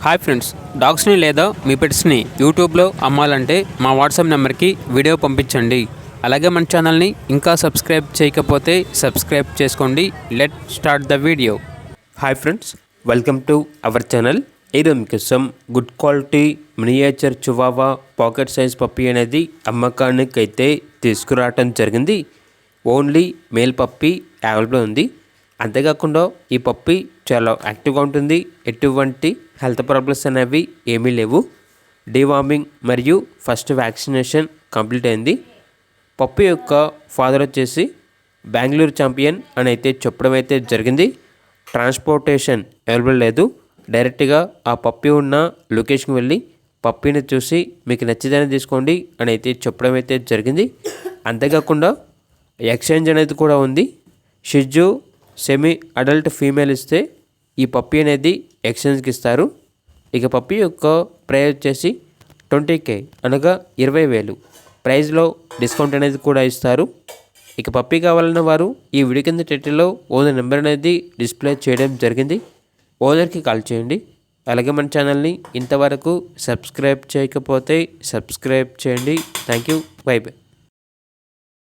Hi friends, డాగ్స్ని లేదా మీ పెట్స్ని యూట్యూబ్లో అమ్మాలంటే మా వాట్సాప్ నెంబర్కి వీడియో పంపించండి. అలాగే మన ఛానల్ని ఇంకా సబ్స్క్రైబ్ చేయకపోతే సబ్స్క్రైబ్ చేసుకోండి. Let start the video. Hi friends, welcome to our channel. ఈరోజు మీకోసం good quality miniature Chihuahua pocket size puppy అనేది అమ్మకానికి అయితే తీసుకురావటం జరిగింది. ఓన్లీ మేల్ పప్పీ అవైలబుల్ ఉంది. అంతేకాకుండా ఈ పప్పీ చాలా యాక్టివ్గా ఉంటుంది. ఎటువంటి హెల్త్ ప్రాబ్లమ్స్ అనేవి ఏమీ లేవు. డీవార్మింగ్ మరియు ఫస్ట్ వ్యాక్సినేషన్ కంప్లీట్ అయింది. పప్పీ యొక్క ఫాదర్ వచ్చేసి బెంగళూరు ఛాంపియన్ అని అయితే చెప్పడం అయితే జరిగింది. ట్రాన్స్పోర్టేషన్ అవైలబుల్ లేదు. డైరెక్ట్గా ఆ పప్పీ ఉన్న లొకేషన్కి వెళ్ళి పప్పీని చూసి మీకు నచ్చిదని తీసుకోండి అని అయితే చెప్పడం అయితే జరిగింది. అంతేకాకుండా ఎక్స్చేంజ్ అనేది కూడా ఉంది. షిజు సెమీ అడల్ట్ ఫీమేల్ ఇస్తే ఈ పప్పీ అనేది ఎక్స్చేంజ్కి ఇస్తారు. ఇక పప్పీ యొక్క ప్రైస్ వచ్చేసి 20K అనగా 20,000 ప్రైస్లో డిస్కౌంట్ అనేది కూడా ఇస్తారు. ఇక పప్పీ కావాలన్న వారు ఈ వీడియో కింద టైటిల్లో ఓనర్ నెంబర్ అనేది డిస్ప్లే చేయడం జరిగింది. ఓనర్కి కాల్ చేయండి. అలాగే మన ఛానల్ని ఇంతవరకు సబ్స్క్రైబ్ చేయకపోతే సబ్స్క్రైబ్ చేయండి. Thank you. By by.